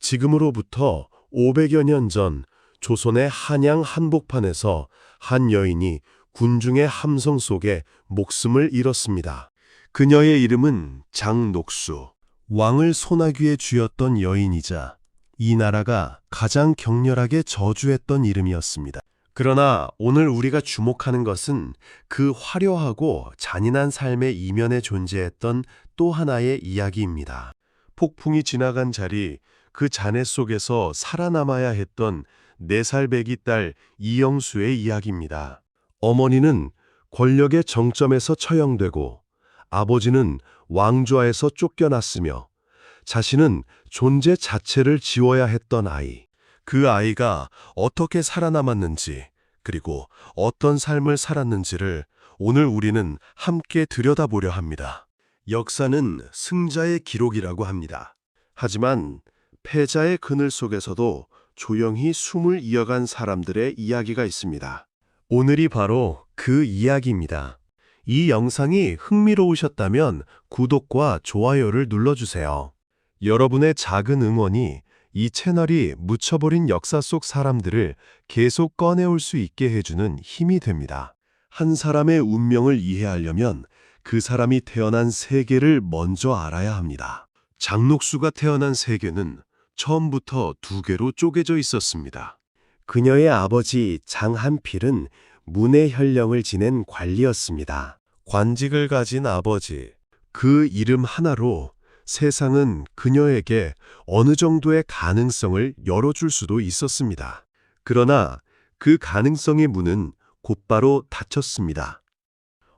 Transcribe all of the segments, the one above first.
지금으로부터 500여 년 전 조선의 한양 한복판에서 한 여인이 군중의 함성 속에 목숨을 잃었습니다. 그녀의 이름은 장녹수, 왕을 소나귀에 쥐었던 여인이자 이 나라가 가장 격렬하게 저주했던 이름이었습니다. 그러나 오늘 우리가 주목하는 것은 그 화려하고 잔인한 삶의 이면에 존재했던 또 하나의 이야기입니다. 폭풍이 지나간 자리, 그 잔해 속에서 살아남아야 했던 4살 배기 딸 이영수의 이야기입니다. 어머니는 권력의 정점에서 처형되고 아버지는 왕좌에서 쫓겨났으며 자신은 존재 자체를 지워야 했던 아이. 그 아이가 어떻게 살아남았는지 그리고 어떤 삶을 살았는지를 오늘 우리는 함께 들여다보려 합니다. 역사는 승자의 기록이라고 합니다. 하지만 패자의 그늘 속에서도 조용히 숨을 이어간 사람들의 이야기가 있습니다. 오늘이 바로 그 이야기입니다. 이 영상이 흥미로우셨다면 구독과 좋아요를 눌러주세요. 여러분의 작은 응원이 이 채널이 묻혀버린 역사 속 사람들을 계속 꺼내올 수 있게 해주는 힘이 됩니다. 한 사람의 운명을 이해하려면 그 사람이 태어난 세계를 먼저 알아야 합니다. 장녹수가 태어난 세계는 처음부터 2개로 쪼개져 있었습니다. 그녀의 아버지 장한필은 문의 현령을 지낸 관리였습니다. 관직을 가진 아버지, 그 이름 하나로 세상은 그녀에게 어느 정도의 가능성을 열어줄 수도 있었습니다. 그러나 그 가능성의 문은 곧바로 닫혔습니다.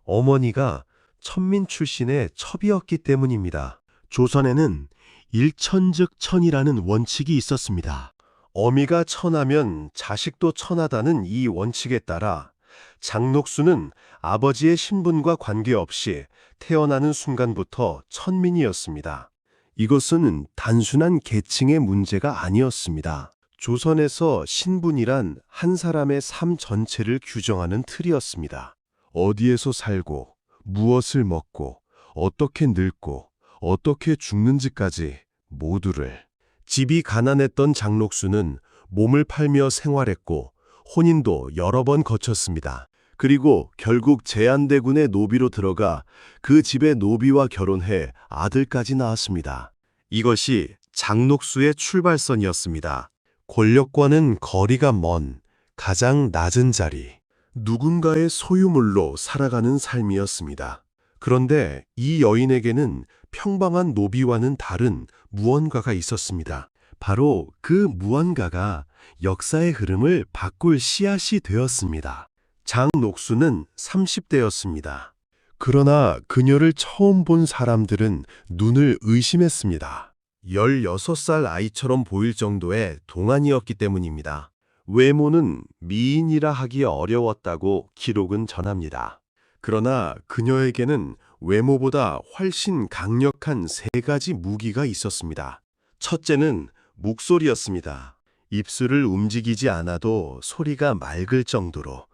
어머니가 천민 출신의 첩이었기 때문입니다. 조선에는 일천즉천이라는 원칙이 있었습니다. 어미가 천하면 자식도 천하다는 이 원칙에 따라 장녹수는 아버지의 신분과 관계없이 태어나는 순간부터 천민이었습니다. 이것은 단순한 계층의 문제가 아니었습니다. 조선에서 신분이란 한 사람의 삶 전체를 규정하는 틀이었습니다. 어디에서 살고, 무엇을 먹고, 어떻게 늙고, 어떻게 죽는지까지 모두를. 집이 가난했던 장녹수는 몸을 팔며 생활했고 혼인도 여러 번 거쳤습니다. 그리고 결국 제안대군의 노비로 들어가 그 집의 노비와 결혼해 아들까지 낳았습니다. 이것이 장녹수의 출발선이었습니다. 권력과는 거리가 먼 가장 낮은 자리, 누군가의 소유물로 살아가는 삶이었습니다. 그런데 이 여인에게는 평범한 노비와는 다른 무언가가 있었습니다. 바로 그 무언가가 역사의 흐름을 바꿀 씨앗이 되었습니다. 장녹수는 30대였습니다. 그러나 그녀를 처음 본 사람들은 눈을 의심했습니다. 16살 아이처럼 보일 정도의 동안이었기 때문입니다. 외모는 미인이라 하기 어려웠다고 기록은 전합니다. 그러나 그녀에게는 외모보다 훨씬 강력한 3가지 무기가 있었습니다. 첫째는 목소리였습니다. 입술을 움직이지 않아도 소리가 맑을 정도로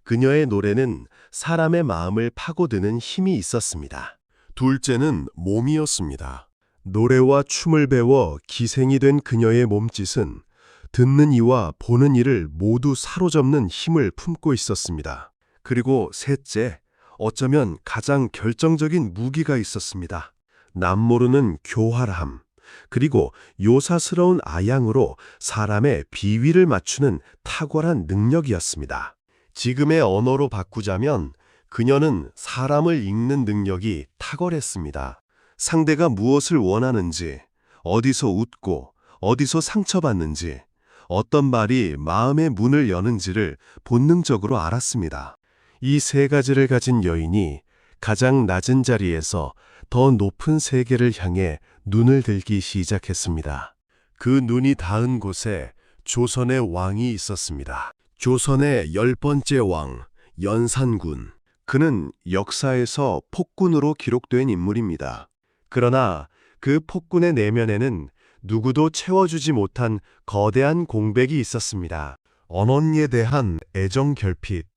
그녀의 노래는 사람의 마음을 파고드는 힘이 있었습니다. 둘째는 몸이었습니다. 노래와 춤을 배워 기생이 된 그녀의 몸짓은 듣는 이와 보는 이를 모두 사로잡는 힘을 품고 있었습니다. 그리고 셋째, 어쩌면 가장 결정적인 무기가 있었습니다. 남모르는 교활함, 그리고 요사스러운 아양으로 사람의 비위를 맞추는 탁월한 능력이었습니다. 지금의 언어로 바꾸자면 그녀는 사람을 읽는 능력이 탁월했습니다. 상대가 무엇을 원하는지, 어디서 웃고 어디서 상처받는지, 어떤 말이 마음의 문을 여는지를 본능적으로 알았습니다. 이 3가지를 가진 여인이 가장 낮은 자리에서 더 높은 세계를 향해 눈을 들기 시작했습니다. 그 눈이 닿은 곳에 조선의 왕이 있었습니다. 조선의 10번째 왕, 연산군. 그는 역사에서 폭군으로 기록된 인물입니다. 그러나 그 폭군의 내면에는 누구도 채워주지 못한 거대한 공백이 있었습니다. 언언에 대한 애정 결핍.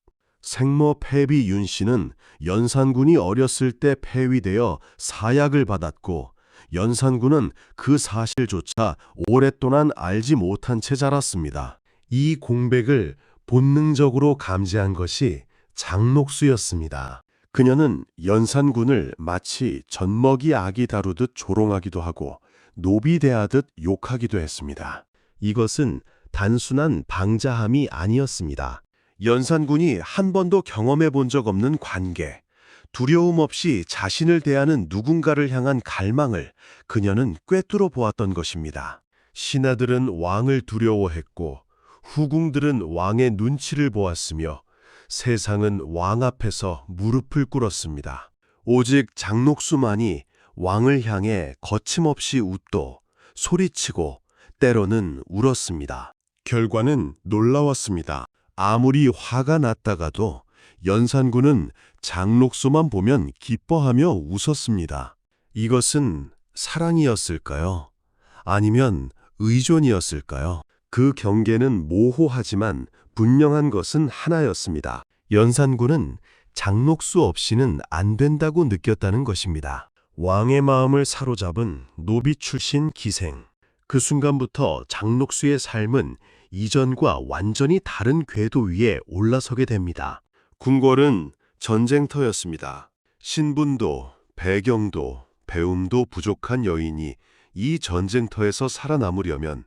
생모 패비 윤씨는 연산군이 어렸을 때 폐위되어 사약을 받았고 연산군은 그 사실조차 오랫동안 알지 못한 채 자랐습니다. 이 공백을 본능적으로 감지한 것이 장녹수였습니다. 그녀는 연산군을 마치 젖먹이 아기 다루듯 조롱하기도 하고 노비 대하듯 욕하기도 했습니다. 이것은 단순한 방자함이 아니었습니다. 연산군이 한 번도 경험해 본 적 없는 관계, 두려움 없이 자신을 대하는 누군가를 향한 갈망을 그녀는 꿰뚫어 보았던 것입니다. 신하들은 왕을 두려워했고 후궁들은 왕의 눈치를 보았으며 세상은 왕 앞에서 무릎을 꿇었습니다. 오직 장녹수만이 왕을 향해 거침없이 웃도 소리치고 때로는 울었습니다. 결과는 놀라웠습니다. 아무리 화가 났다가도 연산군은 장녹수만 보면 기뻐하며 웃었습니다. 이것은 사랑이었을까요? 아니면 의존이었을까요? 그 경계는 모호하지만 분명한 것은 하나였습니다. 연산군은 장녹수 없이는 안 된다고 느꼈다는 것입니다. 왕의 마음을 사로잡은 노비 출신 기생. 그 순간부터 장녹수의 삶은 이전과 완전히 다른 궤도 위에 올라서게 됩니다. 궁궐은 전쟁터였습니다. 신분도, 배경도, 배움도 부족한 여인이 이 전쟁터에서 살아남으려면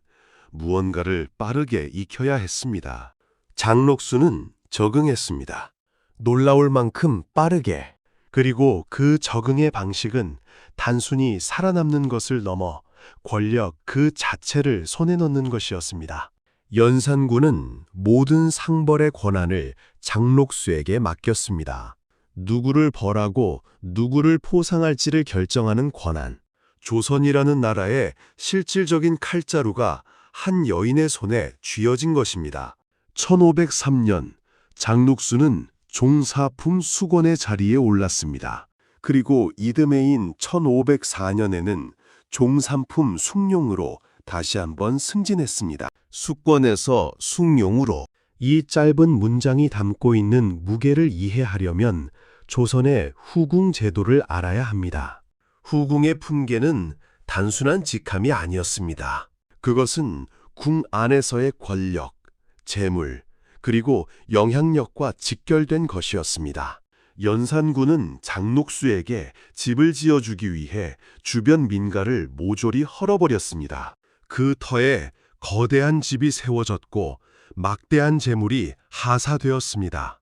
무언가를 빠르게 익혀야 했습니다. 장녹수는 적응했습니다. 놀라울 만큼 빠르게. 그리고 그 적응의 방식은 단순히 살아남는 것을 넘어 권력 그 자체를 손에 넣는 것이었습니다. 연산군은 모든 상벌의 권한을 장녹수에게 맡겼습니다. 누구를 벌하고 누구를 포상할지를 결정하는 권한. 조선이라는 나라의 실질적인 칼자루가 한 여인의 손에 쥐어진 것입니다. 1503년 장녹수는 종사품 수건의 자리에 올랐습니다. 그리고 이듬해인 1504년에는 종삼품 숭룡으로 다시 한번 승진했습니다. 수권에서 숭룡으로. 이 짧은 문장이 담고 있는 무게를 이해하려면 조선의 후궁 제도를 알아야 합니다. 후궁의 품계는 단순한 직함이 아니었습니다. 그것은 궁 안에서의 권력, 재물, 그리고 영향력과 직결된 것이었습니다. 연산군은 장녹수에게 집을 지어주기 위해 주변 민가를 모조리 헐어버렸습니다. 그 터에 거대한 집이 세워졌고 막대한 재물이 하사되었습니다.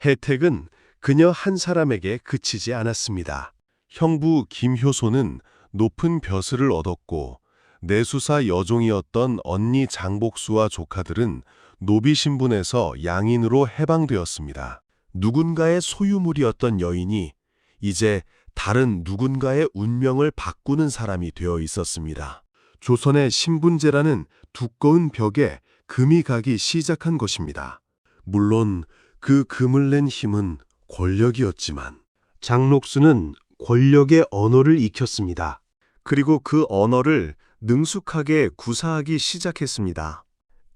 혜택은 그녀 한 사람에게 그치지 않았습니다. 형부 김효소는 높은 벼슬을 얻었고 내수사 여종이었던 언니 장복수와 조카들은 노비 신분에서 양인으로 해방되었습니다. 누군가의 소유물이었던 여인이 이제 다른 누군가의 운명을 바꾸는 사람이 되어 있었습니다. 조선의 신분제라는 두꺼운 벽에 금이 가기 시작한 것입니다. 물론 그 금을 낸 힘은 권력이었지만 장녹수는 권력의 언어를 익혔습니다. 그리고 그 언어를 능숙하게 구사하기 시작했습니다.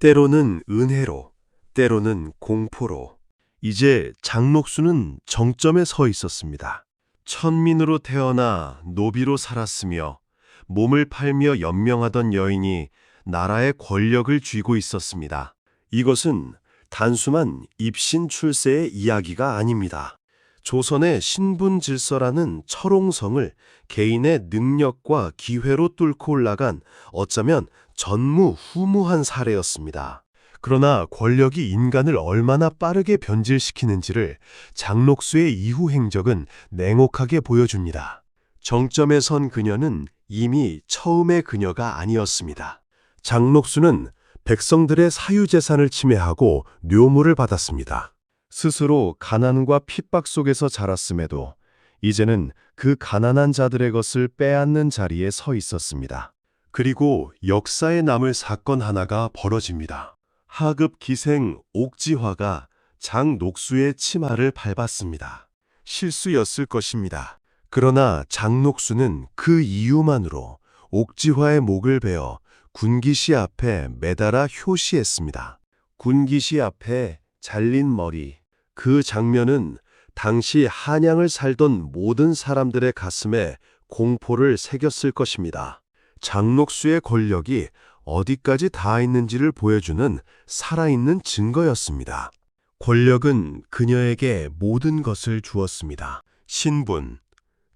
때로는 은혜로, 때로는 공포로. 이제 장녹수는 정점에 서 있었습니다. 천민으로 태어나 노비로 살았으며 몸을 팔며 연명하던 여인이 나라의 권력을 쥐고 있었습니다. 이것은 단순한 입신 출세의 이야기가 아닙니다. 조선의 신분 질서라는 철옹성을 개인의 능력과 기회로 뚫고 올라간 어쩌면 전무후무한 사례였습니다. 그러나 권력이 인간을 얼마나 빠르게 변질시키는지를 장녹수의 이후 행적은 냉혹하게 보여줍니다. 정점에 선 그녀는 이미 처음의 그녀가 아니었습니다. 장녹수는 백성들의 사유재산을 침해하고 뇌물을 받았습니다. 스스로 가난과 핍박 속에서 자랐음에도 이제는 그 가난한 자들의 것을 빼앗는 자리에 서 있었습니다. 그리고 역사에 남을 사건 하나가 벌어집니다. 하급 기생 옥지화가 장녹수의 치마를 밟았습니다. 실수였을 것입니다. 그러나 장녹수는 그 이유만으로 옥지화의 목을 베어 군기시 앞에 매달아 효시했습니다. 군기시 앞에 잘린 머리. 그 장면은 당시 한양을 살던 모든 사람들의 가슴에 공포를 새겼을 것입니다. 장녹수의 권력이 어디까지 닿아있는지를 보여주는 살아있는 증거였습니다. 권력은 그녀에게 모든 것을 주었습니다. 신분,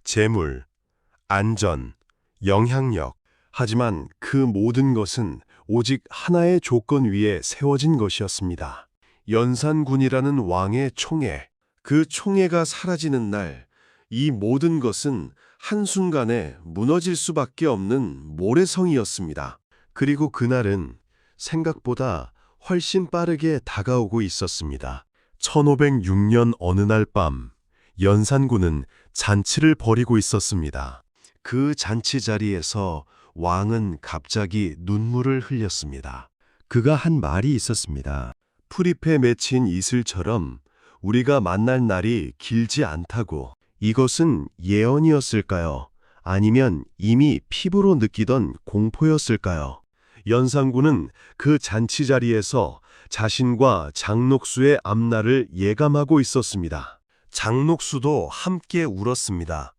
재물, 안전, 영향력. 하지만 그 모든 것은 오직 하나의 조건 위에 세워진 것이었습니다. 연산군이라는 왕의 총애. 그 총애가 사라지는 날, 이 모든 것은 한순간에 무너질 수밖에 없는 모래성이었습니다. 그리고 그날은 생각보다 훨씬 빠르게 다가오고 있었습니다. 1506년 어느 날 밤, 연산군은 잔치를 벌이고 있었습니다. 그 잔치 자리에서 왕은 갑자기 눈물을 흘렸습니다. 그가 한 말이 있었습니다. 풀잎에 맺힌 이슬처럼 우리가 만날 날이 길지 않다고. 이것은 예언이었을까요? 아니면 이미 피부로 느끼던 공포였을까요? 연산군은 그 잔치 자리에서 자신과 장녹수의 앞날을 예감하고 있었습니다. 장녹수도 함께 울었습니다.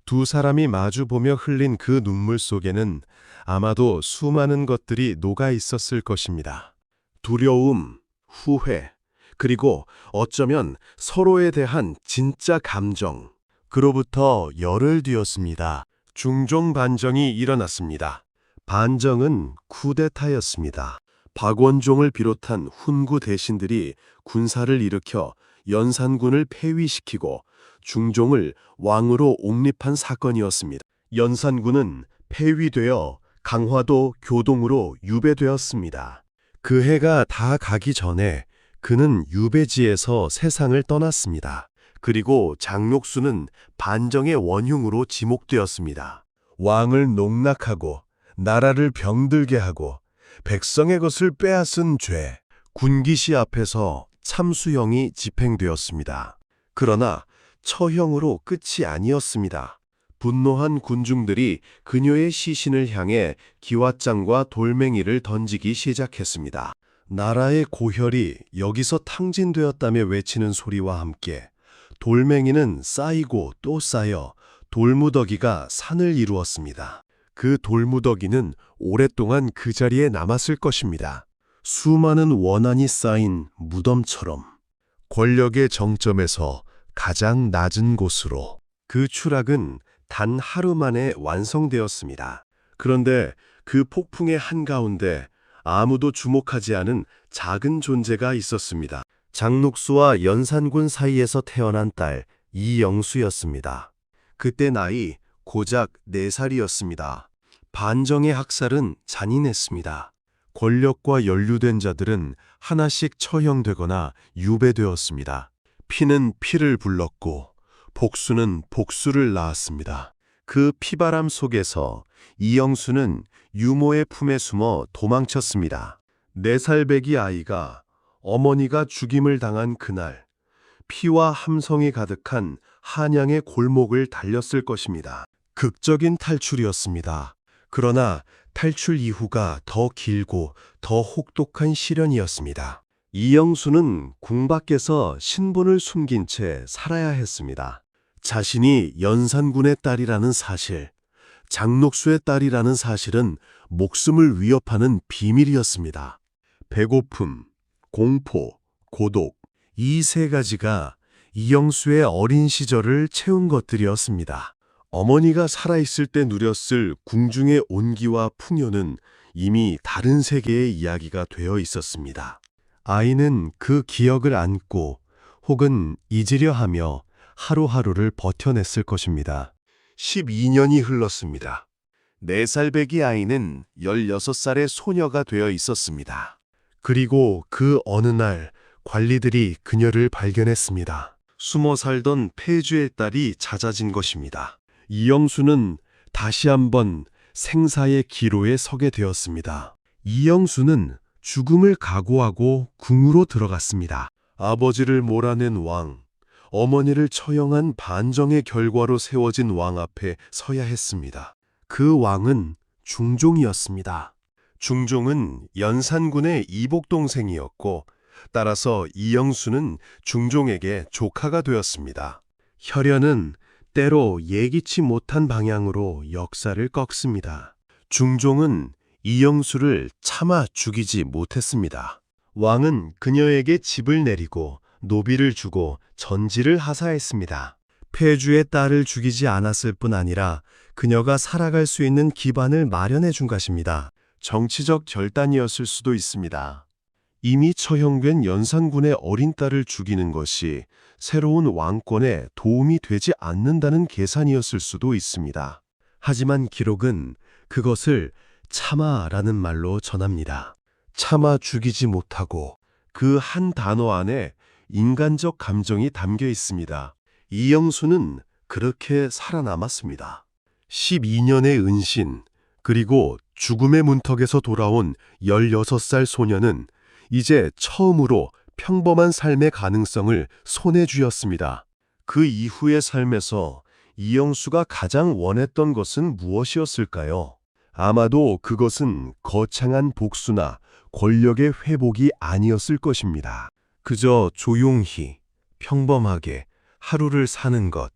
두 사람이 마주보며 흘린 그 눈물 속에는 아마도 수많은 것들이 녹아 있었을 것입니다. 두려움, 후회, 그리고 어쩌면 서로에 대한 진짜 감정. 그로부터 열흘 뒤였습니다. 중종 반정이 일어났습니다. 반정은 쿠데타였습니다. 박원종을 비롯한 훈구 대신들이 군사를 일으켜 연산군을 폐위시키고 중종을 왕으로 옹립한 사건이었습니다. 연산군은 폐위되어 강화도 교동으로 유배되었습니다. 그 해가 다 가기 전에 그는 유배지에서 세상을 떠났습니다. 그리고 장녹수는 반정의 원흉으로 지목되었습니다. 왕을 농락하고 나라를 병들게 하고 백성의 것을 빼앗은 죄, 군기시 앞에서 참수형이 집행되었습니다. 그러나 처형으로 끝이 아니었습니다. 분노한 군중들이 그녀의 시신을 향해 기왓장과 돌멩이를 던지기 시작했습니다. 나라의 고혈이 여기서 탕진되었다며 외치는 소리와 함께 돌멩이는 쌓이고 또 쌓여 돌무더기가 산을 이루었습니다. 그 돌무더기는 오랫동안 그 자리에 남았을 것입니다. 수많은 원한이 쌓인 무덤처럼 권력의 정점에서 가장 낮은 곳으로. 그 추락은 단 하루 만에 완성되었습니다. 그런데 그 폭풍의 한가운데 아무도 주목하지 않은 작은 존재가 있었습니다. 장녹수와 연산군 사이에서 태어난 딸 이영수였습니다. 그때 나이 고작 4살이었습니다. 반정의 학살은 잔인했습니다. 권력과 연루된 자들은 하나씩 처형되거나 유배되었습니다. 피는 피를 불렀고 복수는 복수를 낳았습니다. 그 피바람 속에서 이영수는 유모의 품에 숨어 도망쳤습니다. 4살배기 아이가 어머니가 죽임을 당한 그날 피와 함성이 가득한 한양의 골목을 달렸을 것입니다. 극적인 탈출이었습니다. 그러나 탈출 이후가 더 길고 더 혹독한 시련이었습니다. 이영수는 궁 밖에서 신분을 숨긴 채 살아야 했습니다. 자신이 연산군의 딸이라는 사실, 장녹수의 딸이라는 사실은 목숨을 위협하는 비밀이었습니다. 배고픔, 공포, 고독, 이 3가지가 이영수의 어린 시절을 채운 것들이었습니다. 어머니가 살아있을 때 누렸을 궁중의 온기와 풍요는 이미 다른 세계의 이야기가 되어 있었습니다. 아이는 그 기억을 안고 혹은 잊으려 하며 하루하루를 버텨냈을 것입니다. 12년이 흘렀습니다. 4살배기 아이는 16살의 소녀가 되어 있었습니다. 그리고 그 어느 날 관리들이 그녀를 발견했습니다. 숨어 살던 폐주의 딸이 찾아진 것입니다. 이영수는 다시 한번 생사의 기로에 서게 되었습니다. 이영수는 죽음을 각오하고 궁으로 들어갔습니다. 아버지를 몰아낸 왕, 어머니를 처형한 반정의 결과로 세워진 왕 앞에 서야 했습니다. 그 왕은 중종이었습니다. 중종은 연산군의 이복동생이었고 따라서 이영수는 중종에게 조카가 되었습니다. 혈연은 때로 예기치 못한 방향으로 역사를 꺾습니다. 중종은 이영수를 차마 죽이지 못했습니다. 왕은 그녀에게 집을 내리고 노비를 주고 전지를 하사했습니다. 폐주의 딸을 죽이지 않았을 뿐 아니라 그녀가 살아갈 수 있는 기반을 마련해 준 것입니다. 정치적 결단이었을 수도 있습니다. 이미 처형된 연산군의 어린 딸을 죽이는 것이 새로운 왕권에 도움이 되지 않는다는 계산이었을 수도 있습니다. 하지만 기록은 그것을 차마라는 말로 전합니다. 차마 죽이지 못하고 그 한 단어 안에 인간적 감정이 담겨 있습니다. 이영수는 그렇게 살아남았습니다. 12년의 은신, 그리고 죽음의 문턱에서 돌아온 16살 소녀는 이제 처음으로 평범한 삶의 가능성을 손에 쥐었습니다. 그 이후의 삶에서 이영수가 가장 원했던 것은 무엇이었을까요? 아마도 그것은 거창한 복수나 권력의 회복이 아니었을 것입니다. 그저 조용히, 평범하게 하루를 사는 것.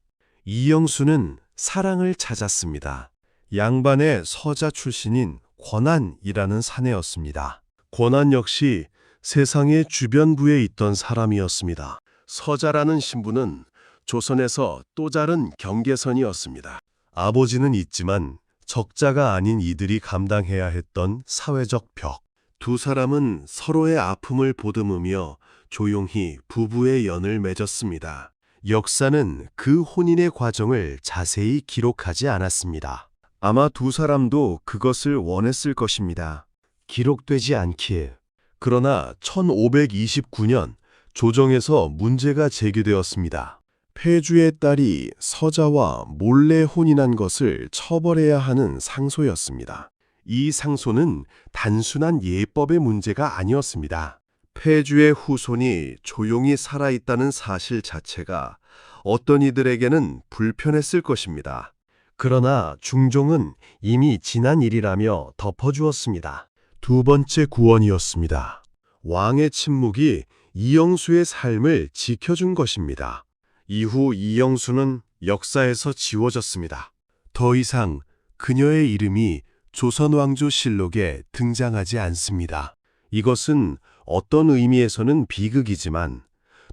이영수는 사랑을 찾았습니다. 양반의 서자 출신인 권한이라는 사내였습니다. 권한 역시 세상의 주변부에 있던 사람이었습니다. 서자라는 신분은 조선에서 또 다른 경계선이었습니다. 아버지는 있지만 적자가 아닌 이들이 감당해야 했던 사회적 벽. 두 사람은 서로의 아픔을 보듬으며 조용히 부부의 연을 맺었습니다. 역사는 그 혼인의 과정을 자세히 기록하지 않았습니다. 아마 두 사람도 그것을 원했을 것입니다. 기록되지 않기에. 그러나 1529년 조정에서 문제가 제기되었습니다. 폐주의 딸이 서자와 몰래 혼인한 것을 처벌해야 하는 상소였습니다. 이 상소는 단순한 예법의 문제가 아니었습니다. 폐주의 후손이 조용히 살아있다는 사실 자체가 어떤 이들에게는 불편했을 것입니다. 그러나 중종은 이미 지난 일이라며 덮어주었습니다. 두 번째 구원이었습니다. 왕의 침묵이 이영수의 삶을 지켜준 것입니다. 이후 이영수는 역사에서 지워졌습니다. 더 이상 그녀의 이름이 조선왕조실록에 등장하지 않습니다. 이것은 어떤 의미에서는 비극이지만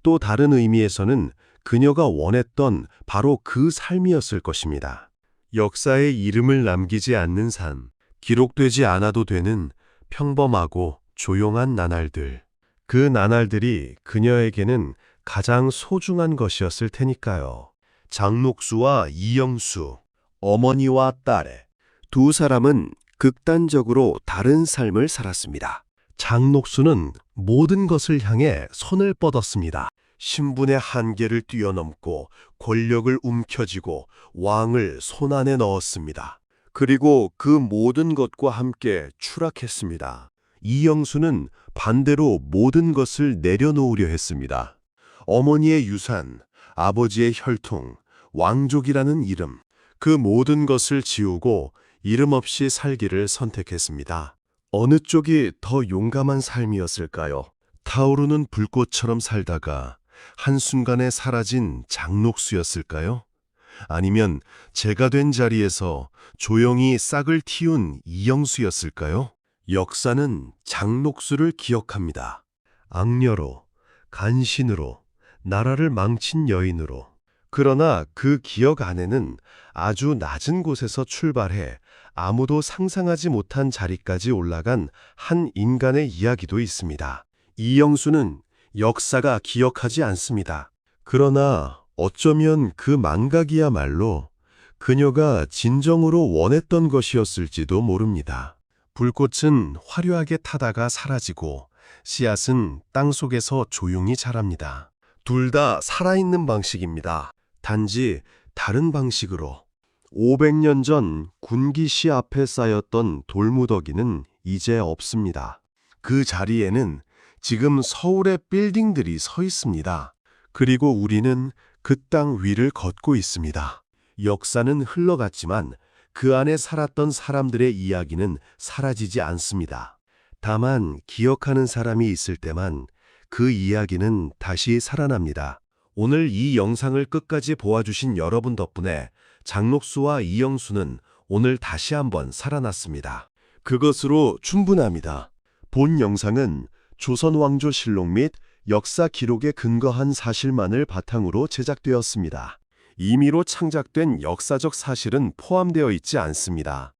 또 다른 의미에서는 그녀가 원했던 바로 그 삶이었을 것입니다. 역사에 이름을 남기지 않는 삶, 기록되지 않아도 되는 평범하고 조용한 나날들. 그 나날들이 그녀에게는 가장 소중한 것이었을 테니까요. 장녹수와 이영수, 어머니와 딸의 두 사람은 극단적으로 다른 삶을 살았습니다. 장녹수는 모든 것을 향해 손을 뻗었습니다. 신분의 한계를 뛰어넘고 권력을 움켜쥐고 왕을 손안에 넣었습니다. 그리고 그 모든 것과 함께 추락했습니다. 이영수는 반대로 모든 것을 내려놓으려 했습니다. 어머니의 유산, 아버지의 혈통, 왕족이라는 이름, 그 모든 것을 지우고 이름 없이 살기를 선택했습니다. 어느 쪽이 더 용감한 삶이었을까요? 타오르는 불꽃처럼 살다가 한순간에 사라진 장녹수였을까요? 아니면 제가 된 자리에서 조용히 싹을 틔운 이영수였을까요? 역사는 장녹수를 기억합니다. 악녀로, 간신으로, 나라를 망친 여인으로. 그러나 그 기억 안에는 아주 낮은 곳에서 출발해 아무도 상상하지 못한 자리까지 올라간 한 인간의 이야기도 있습니다. 이영수는 역사가 기억하지 않습니다. 그러나 어쩌면 그 망각이야말로 그녀가 진정으로 원했던 것이었을지도 모릅니다. 불꽃은 화려하게 타다가 사라지고 씨앗은 땅속에서 조용히 자랍니다. 둘 다 살아있는 방식입니다. 단지 다른 방식으로. 500년 전 군기시 앞에 쌓였던 돌무더기는 이제 없습니다. 그 자리에는 지금 서울의 빌딩들이 서 있습니다. 그리고 우리는 그 땅 위를 걷고 있습니다. 역사는 흘러갔지만 그 안에 살았던 사람들의 이야기는 사라지지 않습니다. 다만 기억하는 사람이 있을 때만 그 이야기는 다시 살아납니다. 오늘 이 영상을 끝까지 보아주신 여러분 덕분에 장록수와 이영수는 오늘 다시 한번 살아났습니다. 그것으로 충분합니다. 본 영상은 조선왕조실록 및 역사 기록에 근거한 사실만을 바탕으로 제작되었습니다. 임의로 창작된 역사적 사실은 포함되어 있지 않습니다.